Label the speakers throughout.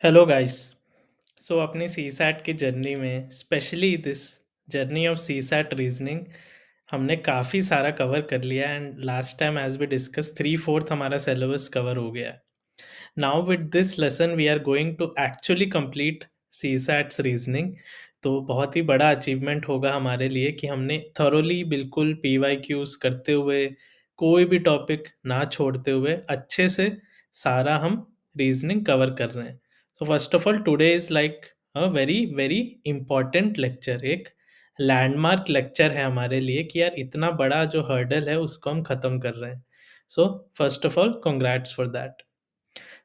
Speaker 1: Hello guys. सो अपनी CSAT की journey में specially this journey of CSAT reasoning हमने काफ़ी सारा कवर कर लिया and last time as we discuss 3/4 हमारा सिलेबस कवर हो गया है। Now with this lesson we are going to actually complete CSAT's reasoning. तो बहुत ही बड़ा अचीवमेंट होगा हमारे लिए कि हमने थरोली बिल्कुल पीवाईक्यूज करते हुए कोई भी टॉपिक ना छोड़ते हुए अच्छे से सारा हम रीजनिंग कवर कर रहे हैं। So first of all, today is like a very very important lecture। एक लैंडमार्क लेक्चर है हमारे लिए कि यार इतना बड़ा जो हर्डल है उसको हम खत्म कर रहे हैं। So first of all congrats for that.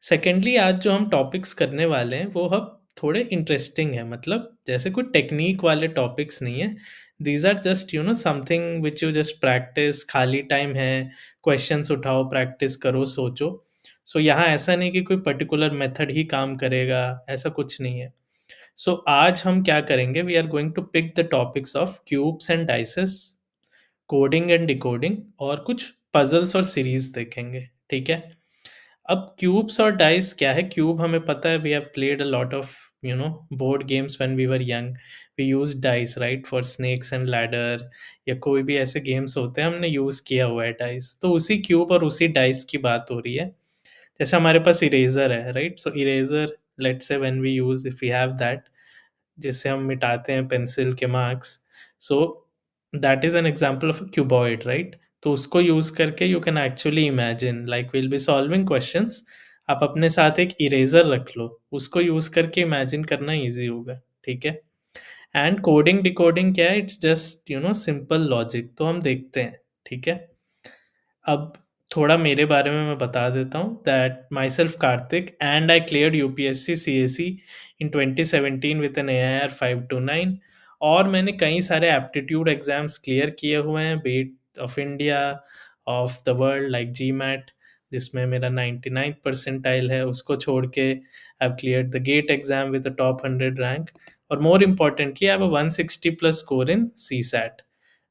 Speaker 1: Secondly आज जो हम टॉपिक्स करने वाले हैं वो अब थोड़े इंटरेस्टिंग है, मतलब जैसे कोई टेक्निक वाले टॉपिक्स नहीं है। These are just something which you just practice, खाली टाइम है, क्वेश्चंस उठाओ, प्रैक्टिस करो, सोचो। सो यहाँ ऐसा नहीं कि कोई पर्टिकुलर मेथड ही काम करेगा, ऐसा कुछ नहीं है। सो आज हम क्या करेंगे, we are going to pick the topics of cubes and dices, coding and decoding, और कुछ पजल्स और सीरीज देखेंगे। ठीक है। अब क्यूब्स और डाइस क्या है? क्यूब हमें पता है, we have played a lot of board games when we were young. We use dice right for snakes and ladder, या कोई भी ऐसे गेम्स होते हैं हमने यूज किया हुआ है डाइस। तो उसी क्यूब और उसी डाइस की बात हो रही है। जैसे हमारे पास इरेजर है right, so eraser let's say when we use, if we have that, जिससे हम मिटाते हैं पेंसिल के marks. So that is an example of cuboid right. तो उसको यूज करके you can actually imagine like will be solving questions. आप अपने साथ एक इरेजर रख लो, उसको यूज करके इमेजिन करना इजी होगा। ठीक है। एंड कोडिंग डिकोडिंग क्या है? It's just simple logic. तो हम देखते हैं। ठीक है। अब थोड़ा मेरे बारे में मैं बता देता हूँ that myself Kartik and I cleared UPSC CSE in 2017 with an AIR 529। और मैंने कई सारे एप्टीट्यूड एग्जाम्स क्लियर किए हुए हैं, beat of India, of the world like GMAT, जिसमें मेरा 99th परसेंटाइल है, उसको छोड़ के I have cleared the GATE exam with the top 100 rank. और more importantly I have a 160 plus score in CSAT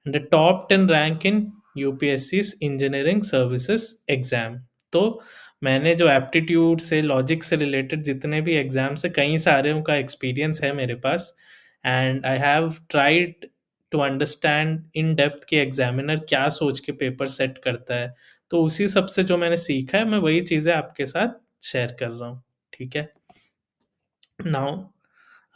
Speaker 1: and the top 10 rank in UPSC engineering services exam. तो मैंने जो aptitude से, logic से related जितने भी exams है, कई सारे उनका एक्सपीरियंस है मेरे पास। And I have tried to understand in depth कि एग्जामिनर क्या सोच के पेपर सेट करता है। तो उसी सब से जो मैंने सीखा है, मैं वही चीज़ें आपके साथ शेयर कर रहा हूँ। ठीक है। नाउ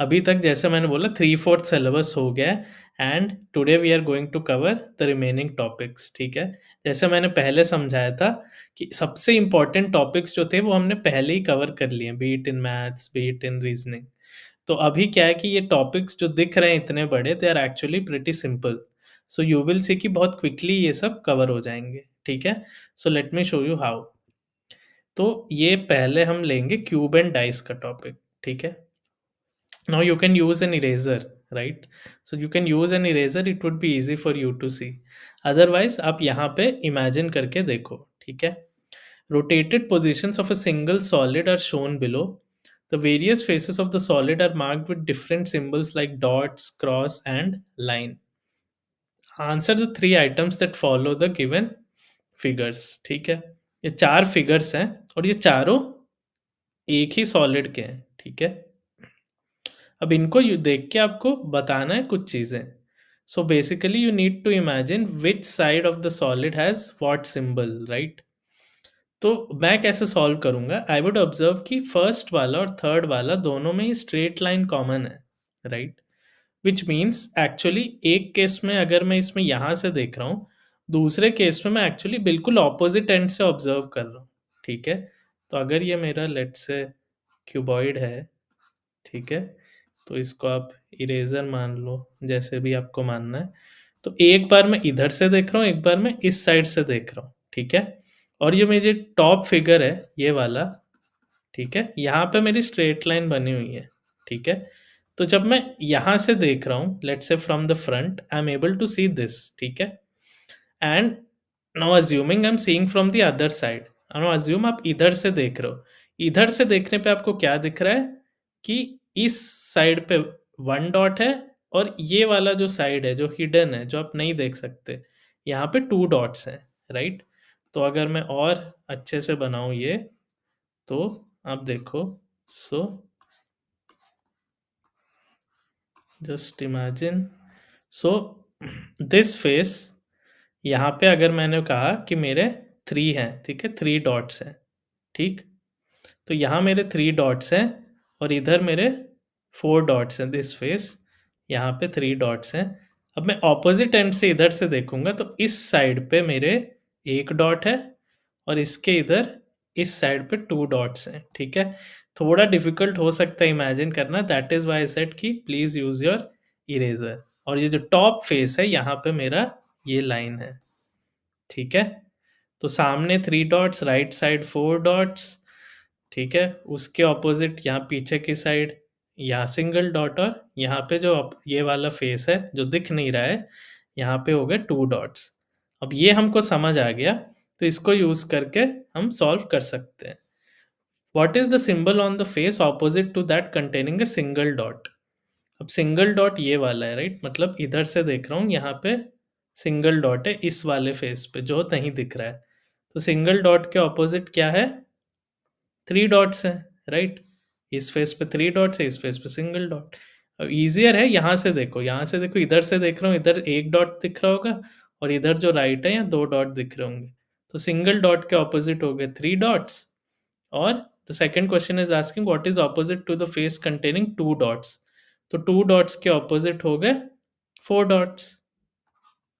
Speaker 1: अभी तक जैसे मैंने बोला 3/4 सिलेबस हो गया है and today we are going to cover the remaining topics. ठीक है। जैसे मैंने पहले समझाया था कि सबसे इंपॉर्टेंट टॉपिक्स जो थे वो हमने पहले ही कवर कर लिए, bit in maths, bit in reasoning. तो अभी क्या है कि ये टॉपिक्स जो दिख रहे हैं इतने बड़े, they are actually pretty simple. So you will see कि बहुत क्विकली ये सब कवर हो जाएंगे। ठीक है। So let me show you how. तो ये पहले हम लेंगे क्यूब एंड डाइस का टॉपिक। ठीक है। Now you can use an eraser, right? So you can use an eraser, it would be easy for you to see। otherwise आप यहाँ पे imagine करके देखो। ठीक है। rotated positions of a single solid are shown below। the various faces of the solid are marked with different symbols like dots, cross and line। answer the three items that follow the given figures। ठीक है। ये चार figures हैं और ये चारों एक ही solid के हैं। ठीक है। अब इनको देख के आपको बताना है कुछ चीजें। So basically you need to imagine which side of the solid has what symbol, right. तो मैं कैसे सॉल्व करूंगा? आई वुड ऑब्जर्व कि फर्स्ट वाला और थर्ड वाला दोनों में ही स्ट्रेट लाइन कॉमन है, राइट। विच मीन्स एक्चुअली एक केस में अगर मैं इसमें यहां से देख रहा हूँ, दूसरे केस में मैं एक्चुअली बिल्कुल ऑपोजिट एंड से ऑब्जर्व कर रहा हूँ। ठीक है। तो अगर ये मेरा लेट से क्यूबॉइड है, ठीक है, तो इसको आप इरेजर मान लो, जैसे भी आपको मानना है। तो एक बार मैं इधर से देख रहा हूँ, एक बार मैं इस साइड से देख रहा हूँ। ठीक है। और ये मेरी टॉप फिगर है ये वाला। ठीक है। यहाँ पे मेरी स्ट्रेट लाइन बनी हुई है। ठीक है। तो जब मैं यहाँ से देख रहा हूँ, let's say from the front, I am able to see this. ठीक है। And now assuming I am seeing from the other side, now assume आप इधर से देख रहे हो। इधर से देखने पे आपको क्या दिख रहा है कि इस साइड पे वन डॉट है, और ये वाला जो साइड है जो हिडन है, जो आप नहीं देख सकते, यहाँ पे टू डॉट्स हैं, राइट। तो अगर मैं और अच्छे से बनाऊं ये, तो आप देखो। So just imagine. So this face, यहाँ पे अगर मैंने कहा कि मेरे 3 हैं, ठीक है? 3 डॉट्स हैं, ठीक? तो यहाँ मेरे 3 डॉट्स हैं और इधर मेरे 4 डॉट्स हैं, दिस फेस, यहाँ पे 3 डॉट्स हैं। अब मैं ऑपोज़िट एंड से इधर से देखूँगा तो इस साइड पे मेरे 1 डॉट है और इसके इधर इस साइड पे 2 डॉट्स हैं, ठीक है? थोड़ा डिफ़िकल्ट हो सकता है इमेजिन करना, that is why I said कि प्लीज़ यूज़ योर इरेज़र। और ये जो टॉप फेस है, यहाँ पे मेरा ये लाइन है, ठीक है? तो सामने 3 डॉट्स, राइट साइड 4 डॉट्स, ठीक है? उसके ऑपोज़िट यहाँ पीछे की साइड यहाँ सिंगल डॉट और यहाँ पे जो ये वाला फेस है, जो दिख नहीं रहा है, यहाँ पे हो गए 2 डॉट्स। अब ये हमको समझ आ गया, तो इसको यूज़ करके हम सॉल्व कर सकते हैं। What is the symbol on the face opposite to that containing a single dot? अब सिंगल डॉट ये वाला है, राइट? मतलब इधर से देख रहा हूँ, यहाँ पे सिंगल डॉट है इस वाले फेस पे जो नहीं दिख रहा है। तो सिंगल डॉट के ऑपोज़िट क्या है? 3 डॉट्स हैं, राइट? इस फेस पे 3 डॉट्स है, इस फेस पे सिंगल डॉट। अब ईज़ियर है, यहाँ से देखो, यहाँ से देखो, इधर से देख रहा हूँ, इधर 1 डॉट दिख रहा होगा और इधर जो राइट है, यहाँ 2 डॉट दिख रहे होंगे। तो सिंगल डॉट के ऑपोज़िट हो गए 3 डॉट्स। और the second question is asking what is opposite to the face containing 2 dots? तो 2 डॉट्स के ऑपोज़िट हो गए 4 डॉट्स,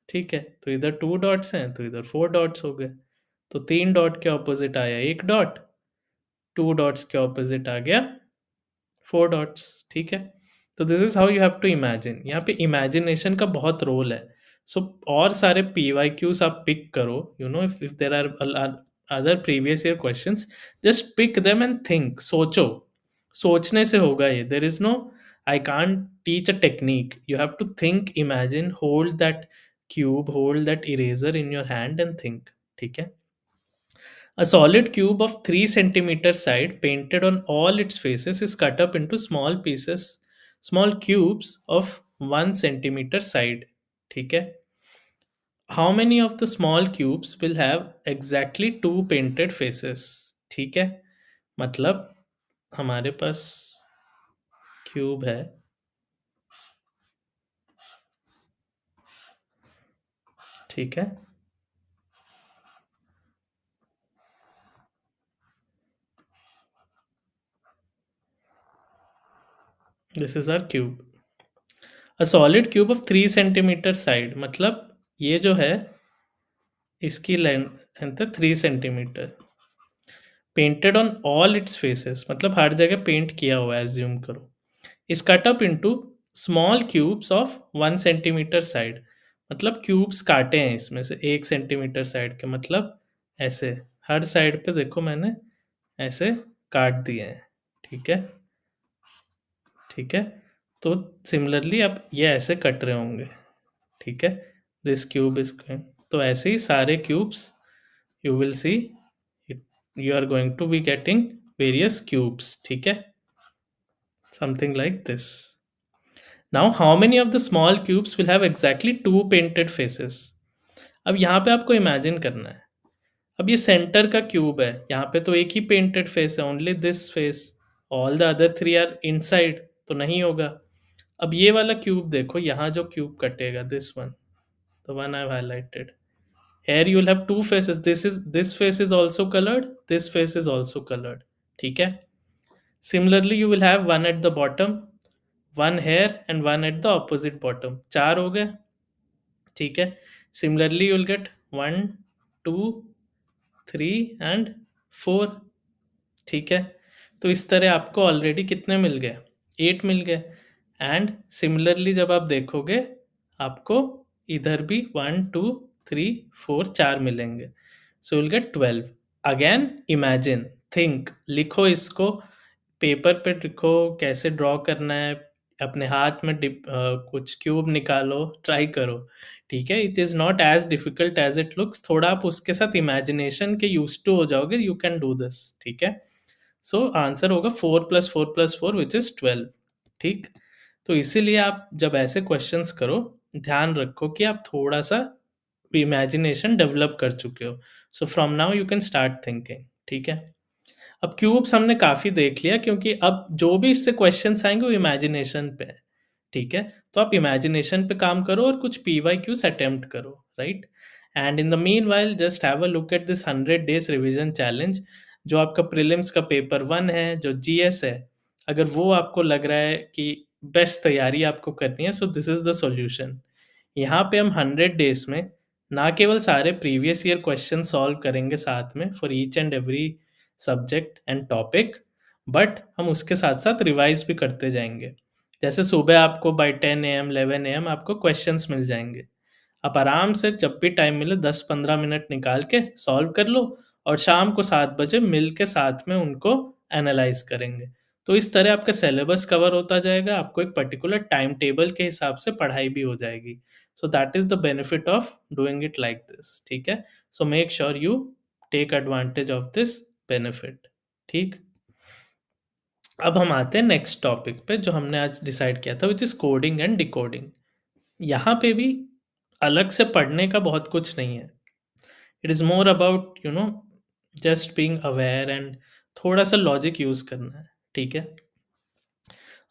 Speaker 1: ठीक है? तो इधर 2 डॉट्स हैं, तो इधर 4 डॉट्स हो गए। तो 3 डॉट के ऑपोज़िट आया 1 डॉट, 2 डॉट्स के ऑपोज़िट आ गया 4 डॉट्स, ठीक है? तो this is how you have to imagine. यहाँ पे इमेजिनेशन का बहुत रोल है। सो और सारे पीवाईक्यूज़ आप पिक करो, you know, if there are other previous year questions, just pick them and think, सोचो। सोचने से होगा ये। There is no I can't teach a technique. You have to think, imagine, hold that cube, hold that eraser in your hand and think, ठीक है? A solid cube of 3 centimeter side painted on all its faces is cut up into small pieces, small cubes of 1 centimeter side. ठीक है? How many of the small cubes will have exactly 2 painted faces? ठीक है? मतलब हमारे पास cube है, ठीक है? This is our cube. A solid cube of 3 centimeter side, मतलब ये जो है इसकी लेंथ है 3 centimetre, painted on all it's faces, मतलब हर जगह पेंट किया हुआ है, एज्यूम करो, is cut up into small cubes of 1 centimetre side, मतलब क्यूब्स काटे हैं इसमें से 1 सेंटीमीटर साइड के, मतलब ऐसे हर साइड पे देखो मैंने ऐसे काट दिए हैं, ठीक है? ठीक है? तो सिमिलरली अब ये ऐसे कट रहे होंगे, ठीक है? दिस क्यूब इज, तो ऐसे ही सारे cubes you will see it, you are going to be getting various cubes, ठीक है? Something like this. Now how many of the small cubes will have exactly 2 painted faces? अब यहाँ पे आपको imagine करना है। अब ये सेंटर का क्यूब है, यहाँ पे तो एक ही पेंटेड फेस है, only this face, all the other 3 are inside, तो नहीं होगा। अब ये वाला क्यूब देखो, यहाँ जो क्यूब कटेगा, this one, the one I've highlighted. Here you will have 2 faces. This face is also colored. This face is also colored. ठीक है? Similarly, you will have one at the bottom, one here, and one at the opposite bottom. 4 हो गए, ठीक है? Similarly, you will get 1, 2, 3 and 4. ठीक है? तो इस तरह आपको ऑलरेडी कितने मिल गए? 8 मिल गए। एंड सिमिलरली जब आप देखोगे, आपको इधर भी 1, 2, 3, 4 4 मिलेंगे। So will get 12। Again imagine, think, लिखो इसको, पेपर पे लिखो, कैसे ड्रॉ करना है, अपने हाथ में कुछ क्यूब निकालो, ट्राई करो, ठीक है? It is not as difficult as it looks. थोड़ा आप उसके साथ इमेजिनेशन के यूज्ड टू हो जाओगे, यू कैन डू दिस, ठीक है? सो आंसर होगा 4 + 4 + 4 विच इज़ 12, ठीक? तो इसीलिए आप जब ऐसे क्वेश्चंस करो, ध्यान रखो कि आप थोड़ा-सा इमेजिनेशन डेवलप कर चुके हो। So from now you can start thinking, ठीक है? अब क्यूब्स हमने काफ़ी देख लिया, क्योंकि अब जो भी इससे क्वेश्चंस आएँगे वो इमेजिनेशन पे है, ठीक है? तो आप इमेजिनेशन पे काम करो और कुछ पीवाईक्यूज़ अटेम्प्ट करो, right? And in the meanwhile just have a look at this 100 days revision challenge, जो आपका प्रीलिम्स का पेपर 1 है, जो जीएस है, अगर वो आपको लग रहा है कि बेस्ट तैयारी आपको करनी है, so this is the solution. यहाँ पे हम 100 डेज़ में ना केवल सारे प्रीवियस ईयर क्वेश्चन सॉल्व करेंगे साथ में for each and every subject and topic, but हम उसके साथ-साथ रिवाइज़ भी करते जाएँगे। जैसे सुबह आपको बाय 10 एएम 11 एएम आपको क्वेश्चंस मिल जाएँगे। आप आराम से जब भी टाइम मिले 10-15 मिनट निकाल के सॉल्व कर लो और शाम को 7 बजे मिल के साथ में उनको एनालाइज़ करेंगे। तो इस तरह आपका सिलेबस कवर होता जाएगा, आपको एक पर्टिकुलर टाइम टेबल के हिसाब से पढ़ाई भी हो जाएगी। So that is the benefit of doing it like this, ठीक है? So make sure you take advantage of this benefit, ठीक? अब हम आते हैं नेक्स्ट टॉपिक पे जो हमने आज डिसाइड किया था, which is coding and decoding. यहाँ पे भी अलग से पढ़ने का बहुत कुछ नहीं है। It is more about just being aware and थोड़ा-सा लॉजिक यूज़ करना है, ठीक है?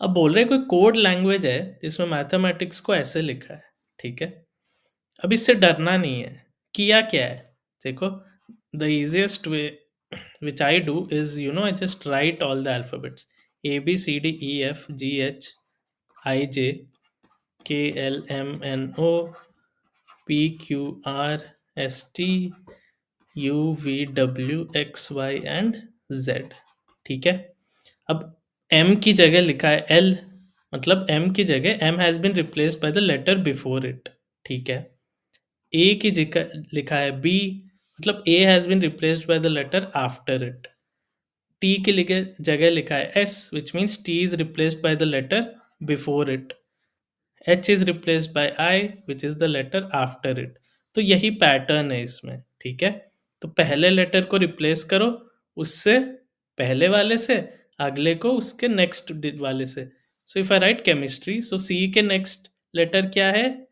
Speaker 1: अब बोल रहे हैं कोई कोड लैंग्वेज है जिसमें मैथमेटिक्स को ऐसे लिखा है, ठीक है? अब इससे डरना नहीं है। किया क्या है? देखो, the easiest way which I do is I just write all the alphabets A, B, C, D, E, F, G, H, I, J, K, L, M, N, O, P, Q, R, S, T, U, V, W, X, Y and Z, ठीक है? अब M की जगह लिखा है L, मतलब M की जगह M has been replaced by the letter before it, ठीक है? A की जगह लिखा है B, मतलब A has been replaced by the letter after it. T की जगह लिखा है S, which means T is replaced by the letter before it. H is replaced by I, which is the letter after it. तो यही pattern है इसमें, ठीक है? तो पहले लेटर को रिप्लेस करो उससे, पहले वाले से, अगले को उसके नेक्स्ट वाले से। So if I right chemistry, so C के नेक्स्ट लेटर क्या है?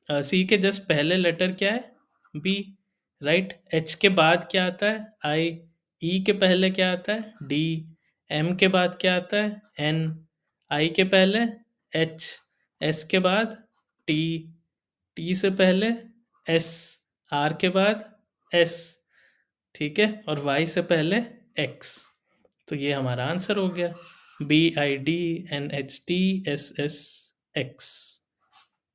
Speaker 1: सी के जस्ट पहले लेटर क्या है? B, right? एच के बाद क्या आता है? आई। ई के पहले क्या आता है? डी। एम के बाद क्या आता है? एन। आई के पहले एच। एस के बाद टी। टी से पहले एस। आर के बाद एस, ठीक है? और वाई से पहले एक्स। तो ये हमारा आंसर हो गया, B I D N H T S S X,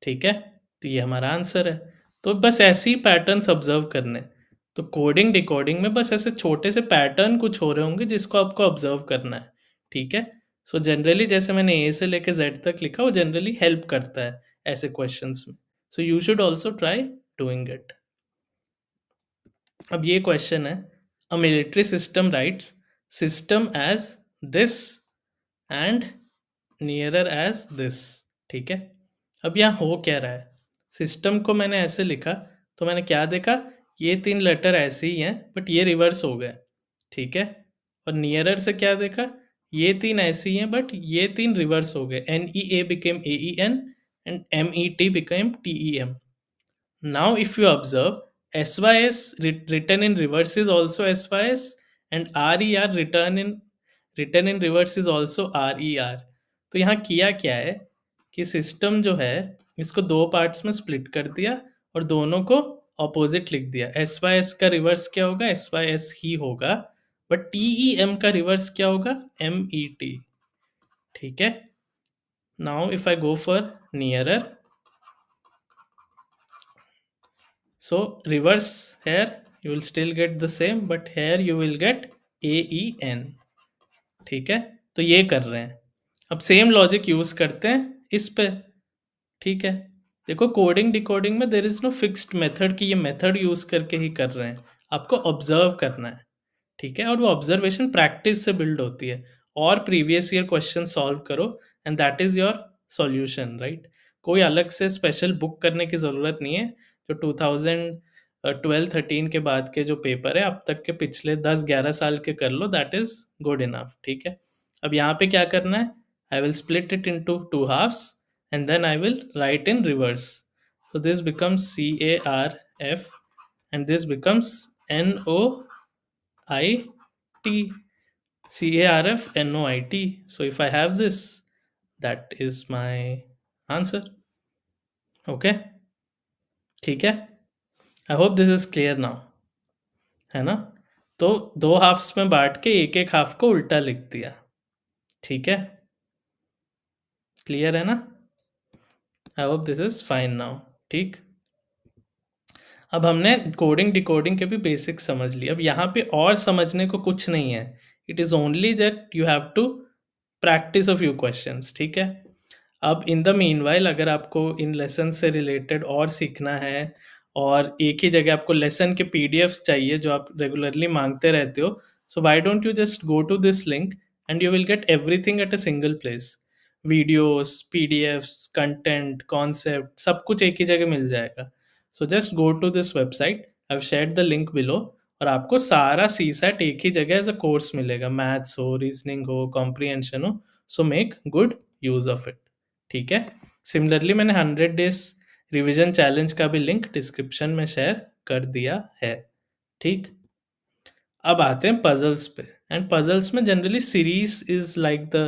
Speaker 1: ठीक है? तो ये हमारा आंसर है। तो बस ऐसे ही पैटर्न्स ऑब्ज़र्व करने हैं। तो कोडिंग, डिकोडिंग में बस ऐसे छोटे से पैटर्न कुछ हो रहे होंगे जिसको आपको ऑब्ज़र्व करना है, ठीक है? सो जनरली जैसे मैंने ए से लेके ज़ेड तक लिखा, वो जनरली हेल्प करता है ऐसे क्वेश्चंस में। So you should also try doing it. अब ये क्वेश्चन है, a military system rights system as this and nearer as this, ठीक है? अब यहाँ हो क्या रहा है? सिस्टम को मैंने ऐसे लिखा, तो मैंने क्या देखा? ये 3 लेटर ऐसे ही हैं, बट ये रिवर्स हो गए, ठीक है? और नियरर से क्या देखा? ये 3 ऐसे ही हैं, बट ये 3 रिवर्स हो गए। NEA became AEN and MET became TEM. Now, if you observe, SYS written in reverse is also SYS, and RER written in reverse is also RER. तो यहाँ किया क्या है कि सिस्टम जो है इसको 2 पार्ट्स में स्प्लिट कर दिया और दोनों को ऑपोजिट लिख दिया। SYS का रिवर्स क्या होगा? SYS ही होगा, बट TEM का रिवर्स क्या होगा? MET, ठीक है? Now if I go for nearer, so reverse here you will still get the same, but here you will get AEN, ठीक है? तो ये कर रहे हैं। अब सेम लॉजिक यूज़ करते हैं इस पे, ठीक है? देखो, कोडिंग डिकोडिंग में there is no fixed method कि ये मेथड यूज़ करके ही कर रहे हैं। आपको ऑब्ज़र्व करना है, ठीक है? और वो ऑब्ज़र्वेशन प्रैक्टिस से बिल्ड होती है, और प्रीवियस ईयर क्वेश्चन सॉल्व करो and that is your solution, right? कोई अलग से स्पेशल बुक करने की ज़रूरत नहीं है। जो 2012-13 के बाद के जो पेपर है, अब तक के पिछले 10-11 साल के कर लो, दैट इज़ गुड इनफ, ठीक है? अब यहाँ पे क्या करना है? I will split it into 2 halves and then I will write in reverse. So this becomes CARF and this becomes NOIT. CARF NOIT. So if I have this, that is my answer. Okay, ठीक है। I hope this is clear now, है ना? तो दो halves में बांट के एक एक हाफ को उल्टा लिख दिया, ठीक है? क्लियर है ना? I hope this is fine now, ठीक। अब हमने कोडिंग डिकोडिंग के भी बेसिक्स समझ लिए। अब यहाँ पे और समझने को कुछ नहीं है, it is only that you have to practice a few questions, ठीक है? अब इन द मीनवाइल अगर आपको इन लेसन से रिलेटेड और सीखना है और एक ही जगह आपको लेसन के पीडीएफ्स चाहिए जो आप रेगुलरली मांगते रहते हो, so why don't you just go to this link and you will get everything at a single place. Videos, PDFs, content, concept, सब कुछ एक ही जगह मिल जाएगा। So just go to this website, I have shared the link below, और आपको सारा सीसैट एक ही जगह एज अ कोर्स मिलेगा, मैथ्स हो, रीजनिंग हो, कॉम्प्रिहेंशन हो। So make good use of it, ठीक है? सिमिलरली मैंने 100 डेज रिवीजन चैलेंज का भी लिंक डिस्क्रिप्शन में शेयर कर दिया है, ठीक। अब आते हैं पजल्स पे, एंड पजल्स में generally series is like the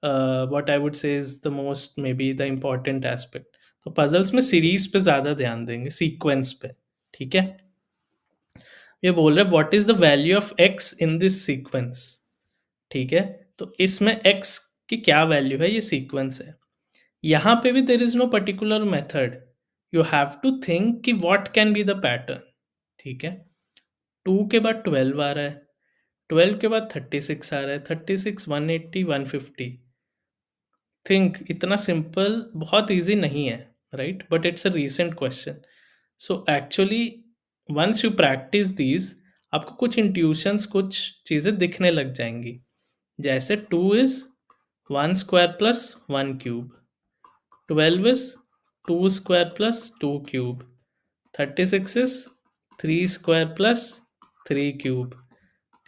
Speaker 1: what I would say is the most may be the important aspect. तो पजल्स में सीरीज पे ज़्यादा ध्यान देंगे, सीक्वेंस पे, ठीक है? ये बोल रहे what is the value of x in this sequence, ठीक है? तो इसमें एक्स की क्या वैल्यू है, ये सीक्वेंस है। यहाँ पे भी there is no particular method, you have to think कि what can be the pattern, ठीक है? 2 के बाद 12 आ रहा है, 12 के बाद 36 आ रहा है, 36, 180, 150। थिंक, इतना सिंपल बहुत इजी नहीं है, right? But it's a recent question. So actually once you practice these, आपको कुछ इंट्यूशंस, कुछ चीज़ें दिखने लग जाएंगी। जैसे 2 is 1 square plus 1 cube, 12 is 2 square plus 2 cube, 36 is 3 square plus 3 cube,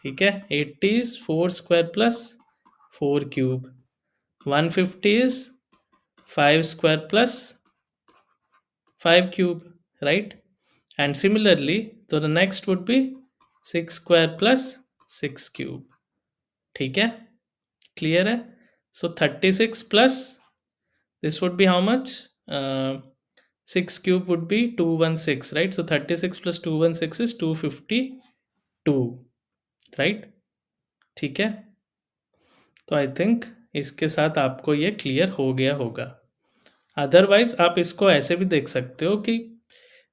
Speaker 1: ठीक है? 80 is 4 square plus 4 cube, 150 is 5 square plus 5 cube, right? And similarly, so the next would be 6 square plus 6 cube, ठीक है? Clear है? So 36 plus this would be how much? 6 cube would be 216, right? So 36 plus 216 is 252, right? ठीक है? तो I think इसके साथ आपको ये क्लियर हो गया होगा। अदरवाइज आप इसको ऐसे भी देख सकते हो कि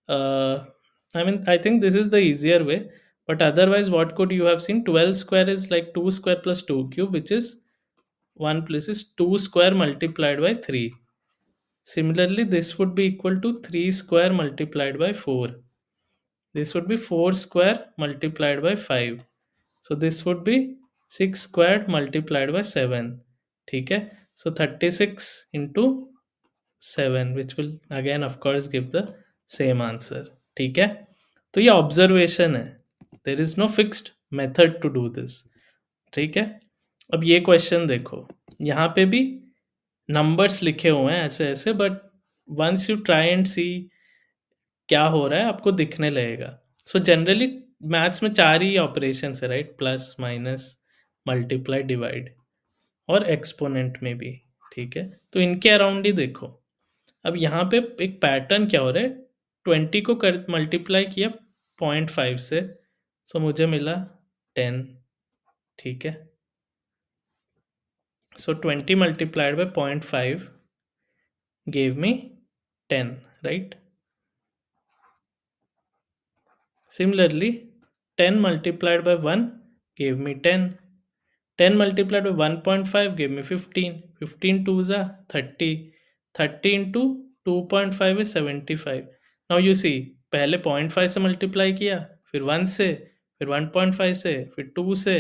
Speaker 1: I mean I think this is the easier way, but otherwise what could you have seen, 12 square is like 2 square plus 2 cube, which is 1 plus is 2 square multiplied by 3. Similarly, this would be equal to 3 square multiplied by 4. This would be 4 square multiplied by 5. So this would be 6 squared multiplied by 7. ठीक है? So 36 into 7, which will again of course give the same answer. ठीक है? तो ये observation है, there is no fixed method to do this, ठीक है? अब ये क्वेश्चन देखो, यहाँ पे भी नंबर्स लिखे हुए हैं ऐसे ऐसे, but once you try and see क्या हो रहा है, आपको दिखने लगेगा। सो जनरली मैथ्स में 4 ही ऑपरेशंस है, right? Plus, minus, multiply, divide और एक्सपोनेंट में भी, ठीक है? तो इनके अराउंड ही देखो। अब यहाँ पे एक पैटर्न क्या हो रहा है, 20 को कर मल्टीप्लाई किया 0.5 से, सो मुझे मिला 10, ठीक है? सो 20 multiplied by 0.5 gave me 10, right? Similarly, 10 multiplied by 1 gave me 10. 10 multiplied by 1.5 gave me 15. 15 2s are 30. 30 into 2.5 is 75. Now you see, पहले 0.5 से मल्टीप्लाई किया, फिर 1 से, फिर 1.5 से, फिर 2 से,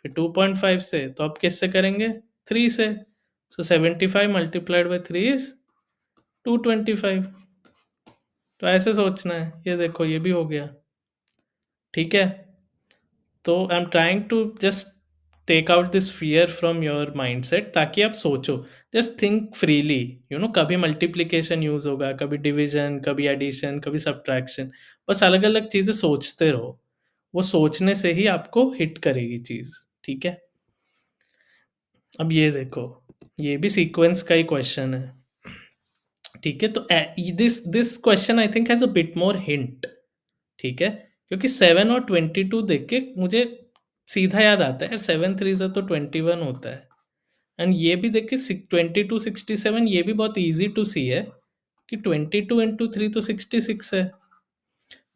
Speaker 1: फिर 2.5 से, तो अब किससे करेंगे? 3 से। So 75 multiplied by 3 is 225. तो ऐसे सोचना है, ये देखो ये भी हो गया, ठीक है? तो I am trying to just take out this fear from your mindset, ताकि आप सोचो, just think freely, you know. कभी मल्टीप्लिकेशन यूज होगा, कभी डिवीजन, कभी एडिशन, कभी सब्ट्रैक्शन, बस अलग अलग चीज़ें सोचते रहो, वो सोचने से ही आपको हिट करेगी चीज़, ठीक है? अब ये देखो, ये भी सीक्वेंस का ही क्वेश्चन है। ठीक है? तो this this question I think has a bit more hint, ठीक है? क्योंकि 7 और 22 देख के मुझे सीधा याद आता है, 7 3 ज़ा तो 21 होता है। एंड ये भी देख के 22 67 ये भी बहुत ईज़ी टू सी है कि 22 इंटू 3 तो 66 है।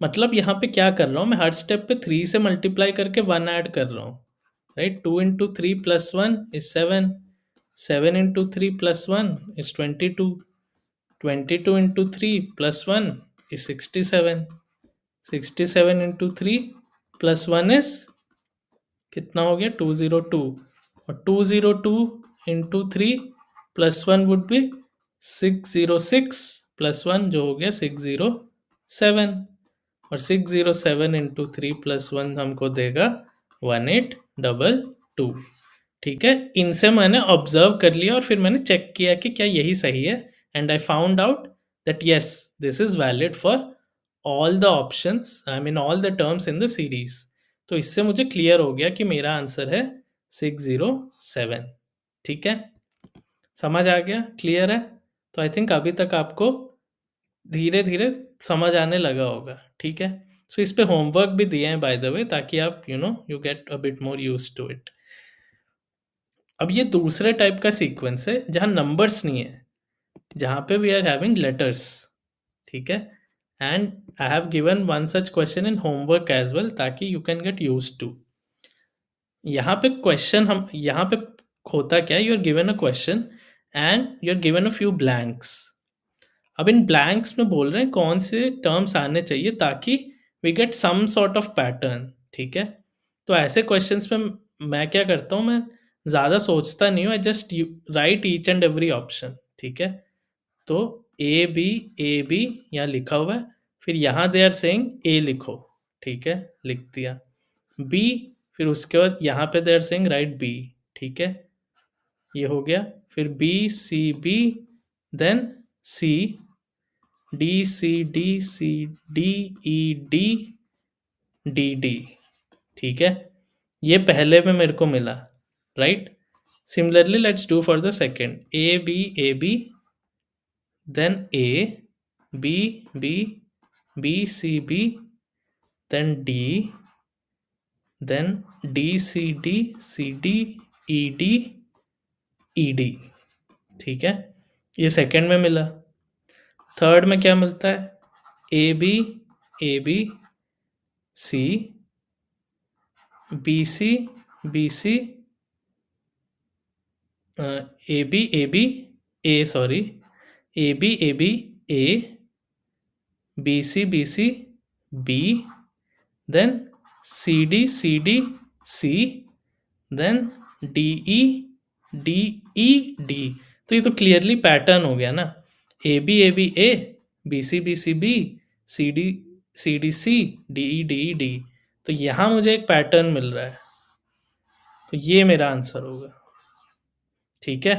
Speaker 1: मतलब यहाँ पे क्या कर रहा हूँ मैं, हर स्टेप पे 3 से मल्टीप्लाई करके 1 ऐड कर रहा हूँ, right? 2 into 3 plus 1 is 7, 7 into 3 plus 1 is 22, 22 into 3 plus 1 is 67, 67 into 3 plus 1 is कितना हो गया, 202, और 202 into 3 plus 1 would be 606 plus 1 जो हो गया 607, और 607 इंटू 3 प्लस 1 हमको देगा 1822, ठीक है? इनसे मैंने ऑब्जर्व कर लिया और फिर मैंने चेक किया कि क्या यही सही है, and I found out that yes this is valid for all the options, I mean all the terms in the series. तो इससे मुझे क्लियर हो गया कि मेरा आंसर है 607, ठीक है? समझ आ गया, क्लियर है? तो आई थिंक अभी तक आपको धीरे धीरे समझ आने लगा होगा, ठीक है? सो इस पे होमवर्क भी दिए हैं बाय द वे, ताकि आप you get a bit more use to it. अब ये दूसरे टाइप का सीक्वेंस है जहाँ नंबर्स नहीं है, जहाँ पे वी आर हैविंग लेटर्स, ठीक है? And I have given one such question in homework as well, ताकि you can get use to. यहाँ पे क्वेश्चन हम यहाँ पे होता क्या है, you are given a question and you are given a few blanks. अब इन ब्लैंक्स में बोल रहे हैं कौन से टर्म्स आने चाहिए ताकि we get some sort of pattern, ठीक है? तो ऐसे क्वेश्चंस में मैं क्या करता हूँ, मैं ज़्यादा सोचता नहीं हूँ, आई just right each and every option, ठीक है? तो ए बी यहाँ लिखा हुआ है, फिर यहाँ दे आर सेइंग ए लिखो, ठीक है? लिख दिया। बी, फिर उसके बाद यहाँ पे they are saying right B, ठीक है? ये हो गया। फिर B C B, then C, D C D C D E D D D, ठीक है? ये पहले में मेरे को मिला, right? Similarly let's do for the second, A B, then A B B B C B, then D, then D C D C D E D, ठीक है? ये सेकेंड में मिला। थर्ड में क्या मिलता है, A B C B C A B A sorry A B A B C B, then C D C, then D E D. तो ये तो क्लियरली पैटर्न हो गया ना, A B A, B C B, C D C, D D. तो यहाँ मुझे एक पैटर्न मिल रहा है, तो ये मेरा आंसर होगा, ठीक है?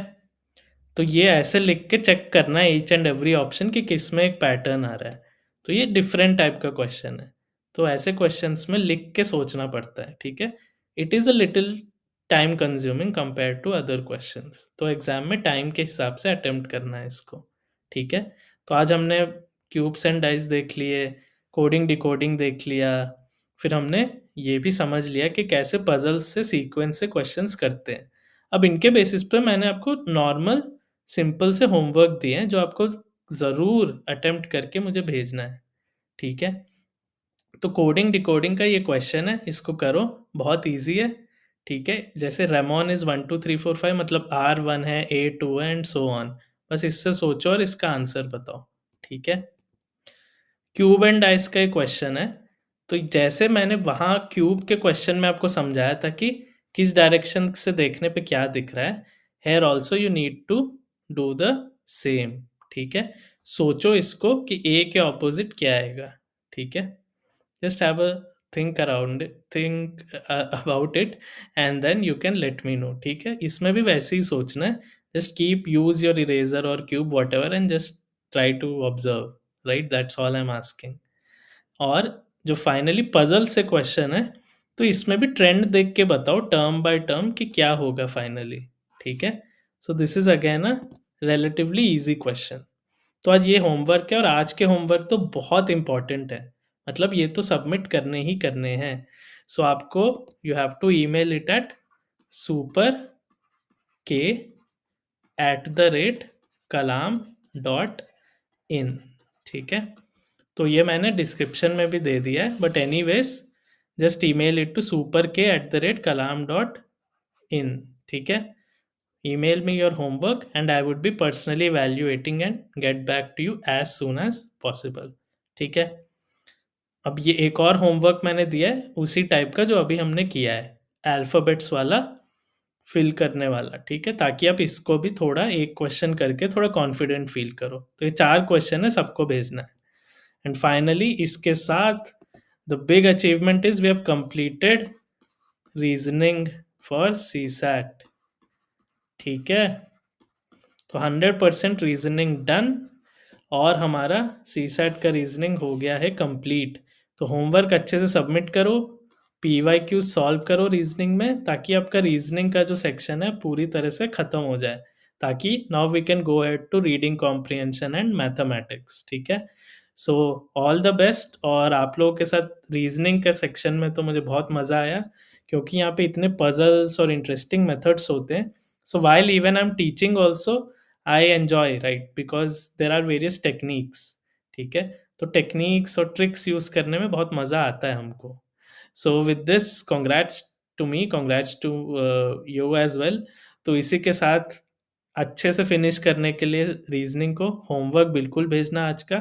Speaker 1: तो ये ऐसे लिख के चेक करना है ईच एंड एवरी ऑप्शन कि किस में एक पैटर्न आ रहा है। तो ये डिफरेंट टाइप का क्वेश्चन है, तो ऐसे क्वेश्चंस में लिख के सोचना पड़ता है, ठीक है? It is a little time consuming compare to other questions, तो एग्जाम में टाइम के हिसाब से अटेम्प्ट करना है इसको, ठीक है? तो आज हमने क्यूब्स एंड डाइस देख लिए, कोडिंग डिकोडिंग देख लिया, फिर हमने ये भी समझ लिया कि कैसे पजल्स से सीक्वेंस से क्वेश्चंस करते हैं। अब इनके बेसिस पे मैंने आपको नॉर्मल सिंपल से होमवर्क दिए हैं जो आपको ज़रूर अटेम्प्ट करके मुझे भेजना है, ठीक है? तो कोडिंग डिकोडिंग का ये क्वेश्चन है, इसको करो, बहुत ईज़ी है, ठीक है? जैसे रेमॉन इज़ 1 2 3 4 5 मतलब R1 है, A2 है एंड सो ऑन। बस इससे सोचो और इसका आंसर बताओ, ठीक है? क्यूब एंड डाइस का एक क्वेश्चन है, तो जैसे मैंने वहाँ क्यूब के क्वेश्चन में आपको समझाया था कि किस डायरेक्शन से देखने पे क्या दिख रहा है, here also you need to do the same, ठीक है? सोचो इसको कि ए के ऑपोजिट क्या आएगा, ठीक है? Just have a think about it and then you can let me know, ठीक है? इसमें भी वैसे ही सोचना है, just keep use your eraser और cube whatever and just try to observe, right? That's all I am asking. और जो फाइनली पजल से क्वेश्चन है, तो इसमें भी ट्रेंड देख के बताओ टर्म बाय टर्म कि क्या होगा फाइनली, ठीक है? So this is again a relatively easy question. तो आज ये होमवर्क है और आज के होमवर्क तो बहुत इम्पोर्टेंट है, मतलब ये तो सबमिट करने ही करने हैं। सो आपको you have to email it at superk@kalam.in, ठीक है। तो ये मैंने डिस्क्रिप्शन में भी दे दिया है, but anyways just email it to superk@kalam.in, ठीक है। email me your homework and I would be personally evaluating and get back to you as soon as possible, ठीक है। अब ये एक और होमवर्क मैंने दिया है उसी टाइप का जो अभी हमने किया है, अल्फ़ाबेट्स वाला फिल करने वाला, ठीक है, ताकि आप इसको भी थोड़ा एक क्वेश्चन करके थोड़ा कॉन्फिडेंट फील करो। तो ये 4 क्वेश्चन है, सबको भेजना है। एंड फाइनली इसके साथ the big achievement is we have completed reasoning for CSAT, ठीक है। तो 100% रीजनिंग डन और हमारा सीसैट का रीजनिंग हो गया है कंप्लीट। तो होमवर्क अच्छे से सबमिट करो, पीवाईक्यू सॉल्व करो रीजनिंग में, ताकि आपका रीजनिंग का जो सेक्शन है पूरी तरह से खत्म हो जाए, ताकि now we can go ahead to reading comprehension and mathematics, ठीक है। So all the best. और आप लोगों के साथ रीजनिंग के सेक्शन में तो मुझे बहुत मज़ा आया, क्योंकि यहाँ पे इतने पजल्स और इंटरेस्टिंग मेथड्स होते हैं। So while even I am teaching also I enjoy, right, because there are various techniques, ठीक है। तो टेक्निक्स और ट्रिक्स यूज़ करने में बहुत मज़ा आता है हमको। So with this congrats to me, congrats to you as well. तो इसी के साथ अच्छे से फिनिश करने के लिए रीजनिंग को होमवर्क बिल्कुल भेजना आज का।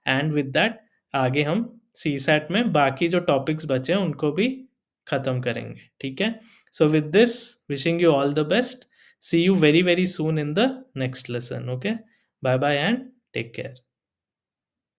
Speaker 1: एंड विद दैट आगे हम सीसैट में बाकी जो टॉपिक्स बचे हैं उनको भी ख़त्म करेंगे, ठीक है। सो with this wishing you all the best, see you very very soon in the next lesson, okay, bye bye and take care।